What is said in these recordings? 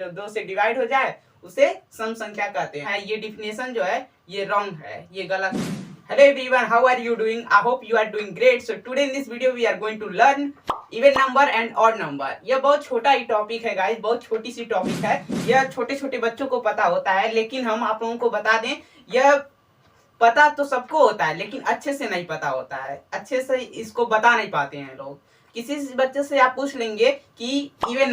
जो 2 से डिवाइड हो जाए उसे सम संख्या कहते हैं। ये डिफिनेशन जो है ये रॉन्ग है, ये गलत है। Hello everyone, how are you doing? I hope you are doing great. So today in this video we are going to learn even number and odd number. यह बहुत छोटा ही टॉपिक है गाइस, बहुत छोटी सी टॉपिक है। यह छोटे छोटे बच्चों को पता होता है, लेकिन हम आप लोगों को बता दें, यह पता तो सबको होता है लेकिन अच्छे से नहीं पता होता है, अच्छे से इसको बता नहीं पाते हैं लोग। किसी बच्चे से आप पूछ लेंगे कि इवन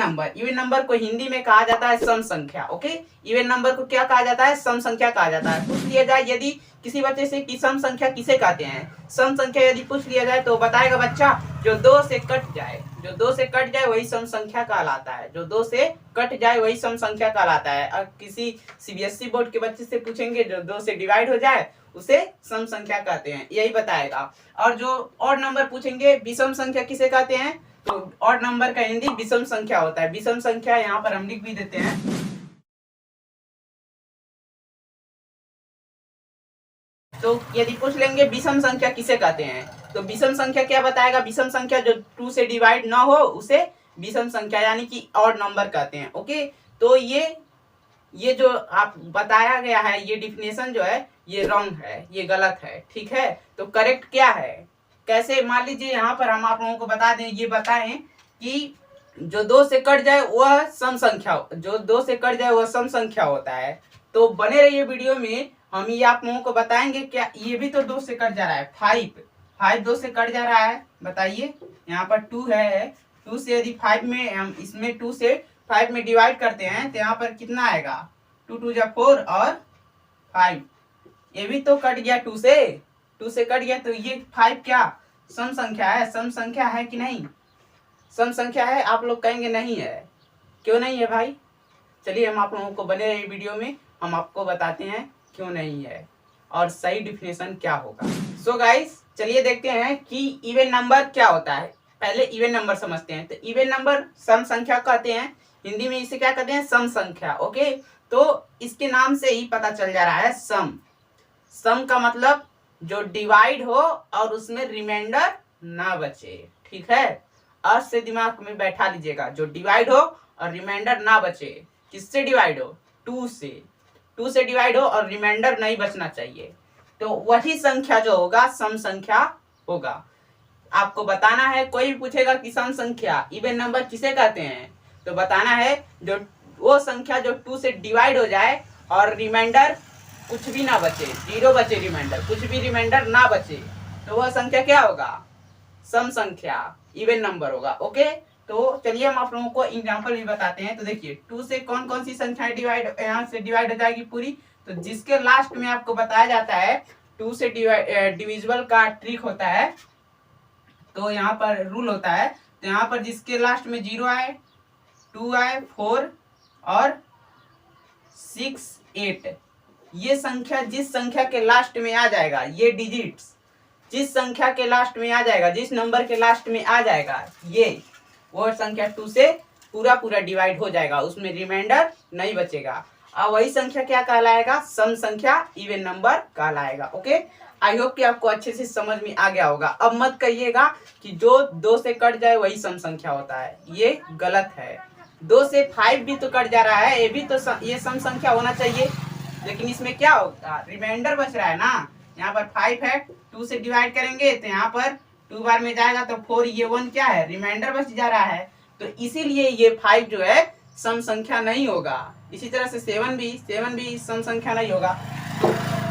नंबर को हिंदी में कहा जाता है सम संख्या। ओके, इवन नंबर को क्या कहा जाता है? सम संख्या कहा जाता है। पूछ लिया जाए यदि किसी बच्चे से कि सम संख्या किसे कहते हैं, सम संख्या यदि पूछ लिया जाए तो बताएगा बच्चा जो 2 से कट जाए, जो 2 से कट जाए वही सम संख्या कहलाता है, जो 2 से कट जाए वही सम संख्या कहलाता है। और किसी सीबीएसई बोर्ड के बच्चे से पूछेंगे जो 2 से डिवाइड हो जाए उसे सम संख्या कहते हैं, यही बताएगा। और जो ऑड नंबर पूछेंगे विषम संख्या किसे कहते हैं, तो ऑड नंबर का हिंदी विषम संख्या होता है। विषम संख्या यहाँ पर हम लिख भी देते हैं। तो यदि पूछ लेंगे विषम संख्या किसे कहते हैं, तो विषम संख्या क्या बताएगा? विषम संख्या जो 2 से डिवाइड ना हो उसे विषम संख्या यानी कि ऑड नंबर कहते हैं। ओके, तो ये जो आप बताया गया है ये डिफिनेशन जो है ये रॉन्ग है, ये गलत है, ठीक है। तो करेक्ट क्या है, कैसे? मान लीजिए यहाँ पर हम आप लोगों को बता दें, ये बताएं कि जो 2 से कट जाए वह सम संख्या, जो 2 से कट जाए वह सम संख्या होता है। तो बने रहिए वीडियो में, हम ये आप लोगों को बताएंगे। क्या ये भी तो 2 से कट जा रहा है, 5 2 से कट जा रहा है, बताइए। यहाँ पर 2 है, 2 से यदि 5 में हम इसमें 2 से 5 में डिवाइड करते हैं तो यहाँ पर कितना आएगा? 2 2 जा 4 और 5, ये भी तो कट गया 2 से कट गया। तो ये 5 क्या सम संख्या है? सम संख्या है कि नहीं? सम संख्या है? आप लोग कहेंगे नहीं है। क्यों नहीं है भाई? चलिए हम आप लोगों को बने रहे वीडियो में, हम आपको बताते हैं क्यों नहीं है और सही डिफिनेशन क्या होगा। सो गाइस चलिए देखते हैं कि इवन नंबर क्या होता है। पहले इवन नंबर समझते हैं। तो इवन नंबर सम संख्या कहते हैं, हिंदी में इसे क्या कहते हैं? सम संख्या। ओके, तो इसके नाम से ही पता चल जा रहा है सम। सम का मतलब जो डिवाइड हो और उसमें रिमाइंडर ना बचे, ठीक है। आज से दिमाग में बैठा लीजिएगा, जो डिवाइड हो और रिमाइंडर ना बचे। किससे डिवाइड हो? 2 से डिवाइड हो और रिमाइंडर नहीं बचना चाहिए, तो वही संख्या जो होगा सम संख्या होगा। आपको बताना है, कोई भी पूछेगा कि सम संख्या इवन नंबर किसे कहते हैं, तो बताना है जो वो संख्या जो 2 से डिवाइड हो जाए और रिमाइंडर कुछ भी ना बचे, 0 बचे रिमाइंडर, कुछ भी रिमाइंडर ना बचे, तो वह संख्या क्या होगा? सम संख्या, इवन नंबर होगा। ओके, तो चलिए हम आप लोगों को एग्जांपल भी बताते हैं। तो देखिए 2 से कौन कौन सी संख्याएं डिवाइड यहाँ से डिवाइड हो जाएगी पूरी, तो जिसके लास्ट में आपको बताया जाता है 2 से डिविजिबल का ट्रिक होता है। तो यहाँ पर रूल होता है, तो यहाँ पर जिसके लास्ट में 0 आए, 2 आए, 4 और 6 8, ये संख्या जिस संख्या के लास्ट में आ जाएगा, ये डिजिट्स जिस संख्या के लास्ट में आ जाएगा, जिस नंबर के लास्ट में आ जाएगा, ये वो संख्या 2 से पूरा डिवाइड हो जाएगा, उसमें रिमाइंडर नहीं बचेगा। और वही संख्या क्या कहलाएगा? सम संख्या, इवन नंबर कहलाएगा। ओके, आई होप कि आपको अच्छे से समझ में आ गया होगा। अब मत कहिएगा कि जो 2 से कट जाए वही सम संख्या होता है, ये गलत है। 2 से 5 भी तो कट जा रहा है, ये भी तो ये सम संख्या होना चाहिए, लेकिन इसमें क्या होगा? रिमाइंडर बच रहा है ना। यहाँ पर 5 है, 2 से डिवाइड करेंगे तो यहाँ पर 2 बार में जाएगा तो 4, ये 1 क्या है? रिमाइंडर बच जा रहा है, तो इसीलिए ये 5 जो है सम संख्या नहीं होगा। इसी तरह से 7 भी सम संख्या नहीं होगा।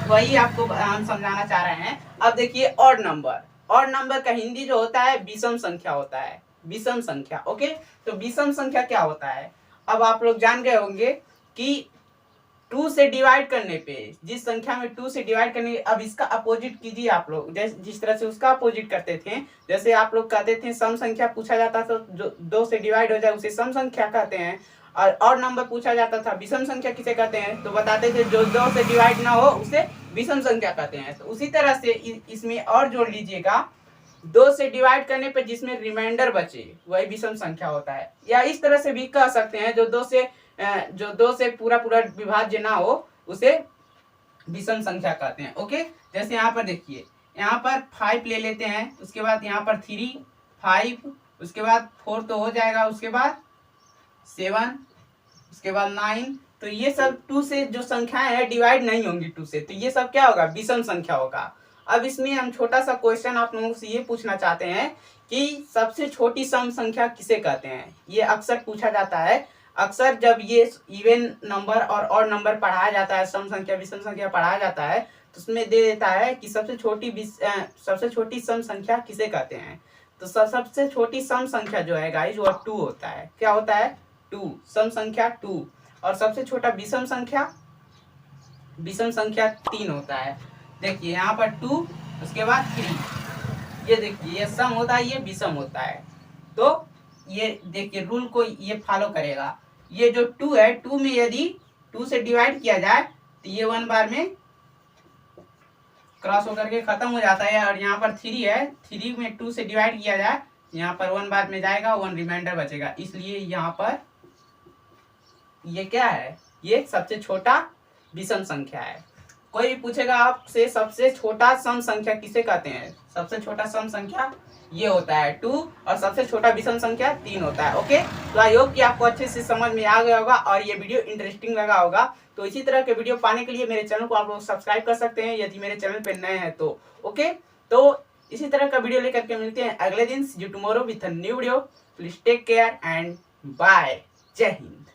वही आपको हम समझाना चाह रहे हैं। अब देखिए ऑड नंबर का हिंदी जो होता है विषम संख्या होता है, विषम संख्या। ओके, तो विषम संख्या क्या होता है? अब आप लोग जान गए होंगे कि 2 से डिवाइड करने पे, जिस संख्या में 2 से डिवाइड करने, अब इसका अपोजिट कीजिए आप लोग, जिस तरह से उसका अपोजिट करते थे। जैसे आप लोग कहते थे सम संख्या पूछा जाता था, जो 2 से डिवाइड हो जाए उसे सम संख्या कहते हैं, और नंबर पूछा जाता था विषम संख्या किसे कहते हैं, तो बताते थे जो 2 से डिवाइड ना हो उसे विषम संख्या कहते हैं। तो उसी तरह से इसमें और जोड़ लीजिएगा, 2 से डिवाइड करने पे जिसमें रिमाइंडर बचे वही विषम संख्या होता है। या इस तरह से भी कह सकते हैं, जो 2 से पूरा विभाज्य ना हो उसे विषम संख्या कहते हैं। ओके, जैसे यहाँ पर देखिए, यहाँ पर 5 ले लेते हैं, उसके बाद यहाँ पर 3 5, उसके बाद 4 तो हो जाएगा, उसके बाद 7 उसके बाद 9, तो ये सब 2 से जो संख्याएं हैं डिवाइड नहीं होंगी 2 से, तो ये सब क्या होगा, विषम संख्या होगा। अब इसमें हम छोटा सा क्वेश्चन आप लोगों से ये पूछना चाहते हैं कि सबसे छोटी सम संख्या किसे कहते हैं। ये अक्सर पूछा जाता है, अक्सर जब ये इवन नंबर और ऑड नंबर पढ़ाया जाता है, सम संख्या विषम संख्या पढ़ाया जाता है, तो उसमें दे देता है कि सबसे छोटी सम संख्या किसे कहते हैं। तो सबसे छोटी सम संख्या जो है गाइस वो 2 होता है। क्या होता है, 2, सम संख्या 2। और सबसे छोटा विषम संख्या 3 होता है। देखिए यहाँ पर 2, उसके बाद 3, ये देखिए ये सम होता है, ये विषम होता है। तो ये देखिए रूल को ये फॉलो करेगा। ये जो 2 है, 2 में यदि 2 से डिवाइड किया जाए तो ये 1 बार में क्रॉस होकर के खत्म हो जाता है। और यहाँ पर 3 है, 3 में 2 से डिवाइड किया जाए, यहाँ पर 1 बार में जाएगा, 1 रिमाइंडर बचेगा। इसलिए यहाँ पर ये क्या है, ये सबसे छोटा विषम संख्या है। कोई भी पूछेगा आपसे सबसे छोटा सम संख्या किसे कहते हैं, सबसे छोटा सम संख्या ये होता है 2, और सबसे छोटा विषम संख्या 3 होता है। ओके, तो आई होप कि आपको अच्छे से समझ में आ गया होगा और ये वीडियो इंटरेस्टिंग लगा होगा। तो इसी तरह के वीडियो पाने के लिए मेरे चैनल को आप लोग सब्सक्राइब कर सकते हैं यदि मेरे चैनल पे नए हैं तो। ओके, तो इसी तरह का वीडियो लेकर के मिलते हैं अगले दिन, see you tomorrow with a new video. Please take care and bye. जय हिंद।